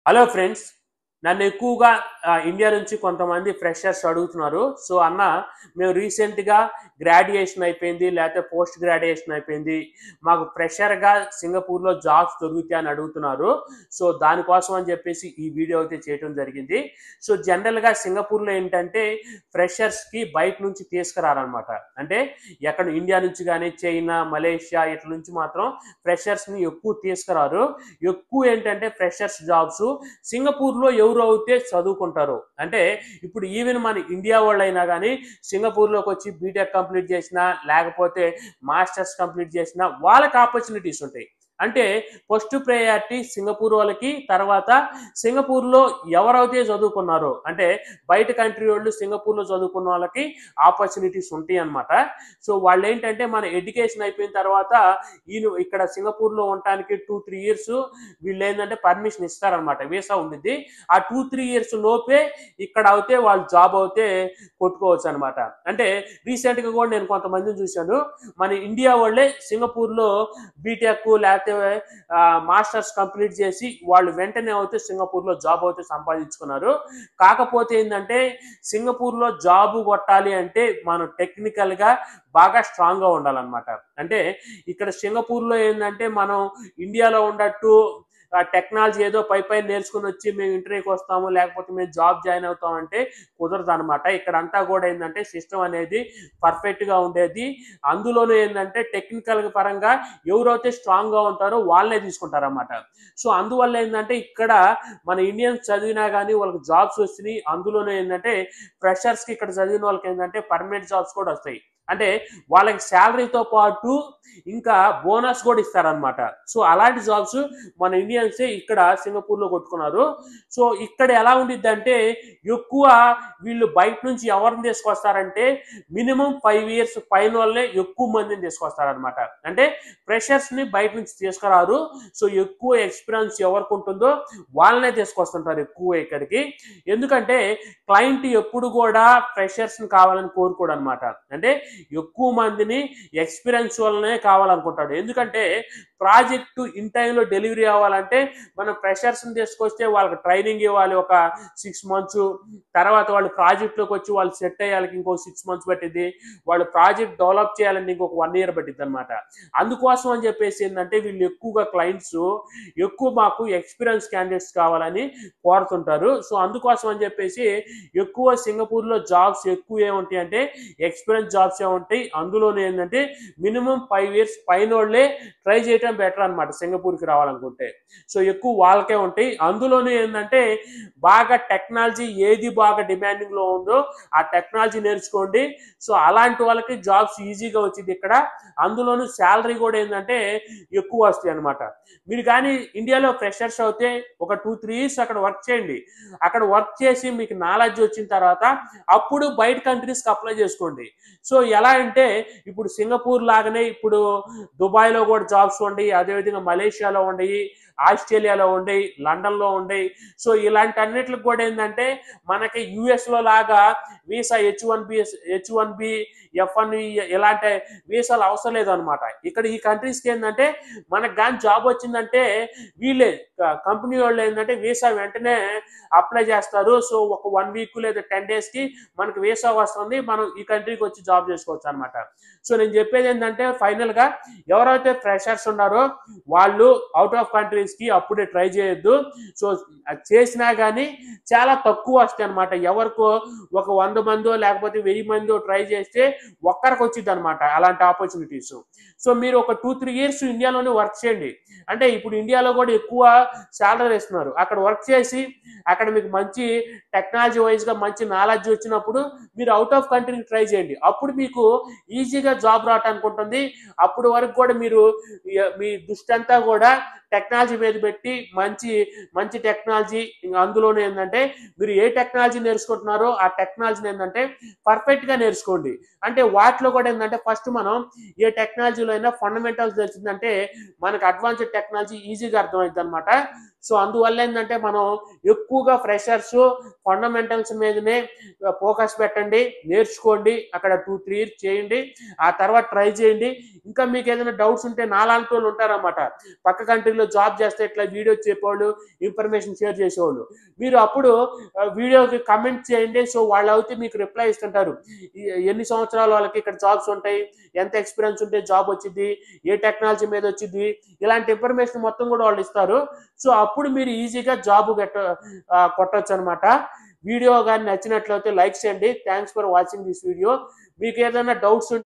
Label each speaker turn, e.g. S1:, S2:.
S1: Hello friends. నన్ను ఎక్కువగా India నుంచి కొంతమంది ఫ్రెషర్స్ అడుగుతున్నారు. సో, అన్న మేము రీసెంట్‌గా గ్రాడ్యుయేషన్ అయిపోయింది, లేతే పోస్ట్ గ్రాడ్యుయేషన్ అయిపోయింది. మాకు ఫ్రెషర్‌గా సింగపూర్‌లో జాబ్స్ దొరుకుతాయా అని అడుగుతున్నారు. సో, దానికోసం అని చెప్పేసి ఈ వీడియో అయితే చేయటం జరిగింది. సో, జనరల్‌గా సింగపూర్‌లో ఏంటంటే ఫ్రెషర్స్‌కి బయట నుంచి తీసుకురారనమాట. అంటే ఎక్కడ ఇండియా నుంచి గాని, చైనా, మలేషియా ఇట్ల నుంచి మాత్రం ఫ్రెషర్స్‌ని ఎక్కువ తీసుకురారు. ఎక్కువ ఏంటంటే ఫ్రెషర్స్ జాబ్స్ సింగపూర్‌లో ఎవరైతే చదువుకుంటారో, అంటే ఇప్పుడు ఈవెన్ మన ఇండియా వాళ్ళైనా గానీ సింగపూర్‌లోకి వచ్చి బీటెక్ కంప్లీట్ చేసినా, లేకపోతే మాస్టర్స్ కంప్లీట్ చేసినా వాళ్ళకి ఆపర్చునిటీస్ ఉంటాయి. అంటే ఫస్ట్ ప్రయారిటీ సింగపూర్ వాళ్ళకి, తర్వాత సింగపూర్‌లో ఎవరైతే చదువుకున్నారో, అంటే బయట కంట్రీ వాళ్ళు సింగపూర్‌లో చదువుకున్న వాళ్ళకి ఆపర్చునిటీస్ ఉంటాయన్నమాట. సో, వాళ్ళేంటంటే మన ఎడ్యుకేషన్ అయిపోయిన తర్వాత ఇక్కడ సింగపూర్‌లో ఉండటానికి 2, 3 ఇయర్స్ వీళ్ళేందంటే పర్మిషన్ ఇస్తారనమాట. వీసా ఉండిద్ది. ఆ 2, 3 ఇయర్స్ లోపే ఇక్కడ అవుతే వాళ్ళు జాబ్ అవుతే కొట్టుకోవచ్చు అనమాట. అంటే రీసెంట్‌గా కూడా నేను కొంతమందిని చూశాను. మన ఇండియా వాళ్ళే సింగపూర్‌లో బీటెక్ లేకపోతే మాస్టర్స్ కంప్లీట్ చేసి వాళ్ళు వెంటనే అవుతే సింగపూర్‌లో జాబ్ అయితే సంపాదించుకున్నారు. కాకపోతే ఏందంటే సింగపూర్‌లో జాబ్ కొట్టాలి అంటే మనం టెక్నికల్‌గా బాగా స్ట్రాంగ్‌గా ఉండాలన్నమాట. అంటే ఇక్కడ సింగపూర్‌లో ఏందంటే మనం ఇండియాలో ఉన్నట్టు టెక్నాలజీ ఏదో పైన నేర్చుకుని వచ్చి మేము ఇంటర్వ్యూకి వస్తాము, లేకపోతే మేము జాబ్ జాయిన్ అవుతాం అంటే కుదరదు అనమాట. ఇక్కడంతా కూడా ఏంటంటే సిస్టమ్ అనేది పర్ఫెక్ట్గా ఉండేది. అందులోనూ ఏంటంటే టెక్నికల్ పరంగా ఎవరైతే స్ట్రాంగ్గా ఉంటారో వాళ్ళనే తీసుకుంటారన్నమాట. సో అందువల్ల ఏంటంటే ఇక్కడ మన ఇండియన్స్ చదివినా కానీ వాళ్ళకి జాబ్స్ వస్తున్నాయి. అందులోనూ ఏంటంటే ఫ్రెషర్స్కి ఇక్కడ చదివిన వాళ్ళకి ఏంటంటే పర్మనెంట్ జాబ్స్ కూడా వస్తాయి. అంటే వాళ్ళకి శాలరీతో పాటు ఇంకా బోనస్ కూడా ఇస్తారనమాట. సో అలాంటి జాబ్స్ మన ఇండియన్సే ఇక్కడ సింగపూర్లో కొట్టుకున్నారు. సో ఇక్కడ ఎలా ఉండిద్ది అంటే ఎక్కువ వీళ్ళు బయట నుంచి ఎవరిని తీసుకొస్తారంటే మినిమం 5 ఇయర్స్ పైన వాళ్ళే ఎక్కువ మందిని తీసుకొస్తారనమాట. అంటే ఫ్రెషర్స్ ని బయట నుంచి తీసుకురారు. సో ఎక్కువ ఎక్స్పీరియన్స్ ఎవరికి ఉంటుందో వాళ్ళనే తీసుకొస్తుంటారు ఎక్కువ ఇక్కడికి. ఎందుకంటే క్లయింట్ ఎప్పుడు కూడా ఫ్రెషర్స్ ని కావాలని కోరుకోడు అనమాట. అంటే ఎక్కువ మందిని ఎక్స్పీరియన్స్ వల్లనే కావాలనుకుంటాడు. ఎందుకంటే ప్రాజెక్టు ఇన్ టైంలో డెలివరీ అవ్వాలంటే మనం ఫ్రెషర్స్ని తీసుకొస్తే వాళ్ళకి ట్రైనింగ్ ఇవ్వాలి ఒక 6 మంత్స్. తర్వాత వాళ్ళు ప్రాజెక్ట్లోకి వచ్చి వాళ్ళు సెట్ అయ్యాలకి ఇంకో 6 మంత్స్ పట్టింది. వాళ్ళు ప్రాజెక్ట్ డెవలప్ చేయాలంటే ఇంకొక 1 ఇయర్ పట్టిద్ది అనమాట. అందుకోసం అని చెప్పేసి ఏంటంటే వీళ్ళు ఎక్కువగా క్లయింట్స్ ఎక్కువ మాకు ఎక్స్పీరియన్స్ క్యాండిడేట్స్ కావాలని కోరుతుంటారు. సో అందుకోసం అని చెప్పేసి ఎక్కువ సింగపూర్లో జాబ్స్ ఎక్కువ ఏముంటాయి అంటే ఎక్స్పీరియన్స్ జాబ్స్ ఉంటాయి. అందులోనే ఏంటంటే మినిమం 5 ఇయర్స్ పైన వాళ్ళే ట్రై చేయడం బెటర్ అనమాట సింగపూర్కి రావాలనుకుంటే. సో ఎక్కువ వాళ్ళకే ఉంటాయి. అందులోనే ఏంటంటే బాగా టెక్నాలజీ ఏది బాగా డిమాండింగ్లో ఉందో ఆ టెక్నాలజీ నేర్చుకోండి. సో అలాంటి వాళ్ళకి జాబ్స్ ఈజీగా వచ్చింది ఇక్కడ. అందులోనూ శాలరీ కూడా ఏంటంటే ఎక్కువ వస్తాయి అనమాట. మీరు కానీ ఇండియాలో ఫ్రెషర్స్ అయితే ఒక 2, 3 ఇయర్స్ అక్కడ వర్క్ చేయండి. అక్కడ వర్క్ చేసి మీకు నాలెడ్జ్ వచ్చిన తర్వాత అప్పుడు బయట కంట్రీస్కి అప్లై చేసుకోండి. సో ఎలా అంటే ఇప్పుడు సింగపూర్ లాగానే ఇప్పుడు దుబాయ్లో కూడా జాబ్స్ ఉండయి, అదేవిధంగా మలేషియాలో ఉండయి, ఆస్ట్రేలియాలో ఉండయి, లండన్లో ఉండయి. సో ఇలాంటి అన్నిటికి కూడా ఏంటంటే మనకి యుఎస్లో లాగా వీసా H1B F1 ఇలాంటి వీసాలు అవసరం లేదనమాట. ఇక్కడ ఈ కంట్రీస్కి ఏంటంటే మనకు కానీ జాబ్ వచ్చిందంటే వీళ్ళే కంపెనీ వాళ్ళు ఏంటంటే వీసా వెంటనే అప్లై చేస్తారు. సో ఒక 1 వీక్ లేదా 10 డేస్కి మనకు వీసా వస్తుంది, మనం ఈ కంట్రీకి వచ్చి జాబ్ చేసుకోవచ్చు అనమాట. సో నేను చెప్పేది ఏంటంటే ఫైనల్గా ఎవరైతే ఫ్రెషర్స్ ఉన్నారో వాళ్ళు అవుట్ ఆఫ్ కంట్రీస్కి అప్పుడే ట్రై చేయొద్దు. సో చేసినా కానీ చాలా తక్కువ వస్తాయి అనమాట. ఎవరికో ఒక 100 మందో లేకపోతే 1000 మందో ట్రై చేస్తే ఒక్కరికి వచ్చింది అనమాట అలాంటి ఆపర్చునిటీస్. సో మీరు ఒక 2, 3 ఇయర్స్ ఇండియాలోనే వర్క్ చేయండి. అంటే ఇప్పుడు ఇండియాలో కూడా ఎక్కువ శాలరీ ఇస్తున్నారు. అక్కడ వర్క్ చేసి అక్కడ మీకు మంచి టెక్నాలజీ వైజ్గా మంచి నాలెడ్జ్ వచ్చినప్పుడు మీరు అవుట్ ఆఫ్ కంట్రీకి ట్రై చేయండి. అప్పుడు మీకు ఈజీగా జాబ్ రావటానికి ఉంటుంది. అప్పుడు వరకు కూడా మీరు మీ దృష్టి అంతా కూడా టెక్నాలజీ మీద పెట్టి మంచి మంచి టెక్నాలజీ, అందులోనే ఏంటంటే మీరు ఏ టెక్నాలజీ నేర్చుకుంటున్నారో ఆ టెక్నాలజీని ఏంటంటే పర్ఫెక్ట్గా నేర్చుకోండి. అంటే వాటిలో కూడా ఏంటంటే ఫస్ట్ మనం ఏ టెక్నాలజీలో అయినా ఫండమెంటల్స్ తెలిసిందంటే మనకు అడ్వాన్స్డ్ టెక్నాలజీ ఈజీగా అర్థమవుతుంది అనమాట. సో అందువల్ల ఏంటంటే మనం ఎక్కువగా ఫ్రెషర్స్ ఫండమెంటల్స్ మీదనే ఫోకస్ పెట్టండి, నేర్చుకోండి, అక్కడ 2-3 ఇయర్స్ చేయండి, ఆ తర్వాత ట్రై చేయండి. ఇంకా మీకు ఏదైనా డౌట్స్ ఉంటే నాలాంటి వాళ్ళు ఉంటారన్నమాట, పక్క కంట్రీలో జాబ్ చేస్తే ఇట్లా వీడియో చెప్పేవాళ్ళు, ఇన్ఫర్మేషన్ షేర్ చేసేవాళ్ళు. మీరు అప్పుడు వీడియోకి కమెంట్ చేయండి. సో వాళ్ళు అయితే మీకు రిప్లై ఇస్తుంటారు, ఎన్ని సంవత్సరాలు వాళ్ళకి ఇక్కడ జాబ్స్ ఉంటాయి, ఎంత ఎక్స్పీరియన్స్ ఉంటే జాబ్ వచ్చింది, ఏ టెక్నాలజీ మీద వచ్చింది, ఇలాంటి ఇన్ఫర్మేషన్ మొత్తం కూడా వాళ్ళు ఇస్తారు. సో అప్పుడు మీరు ఈజీగా జాబ్ కొట్టచ్చు అనమాట. వీడియో కానీ నచ్చినట్లయితే లైక్ చేయండి. Thanks for watching this video. మీకు ఏదైనా డౌట్స్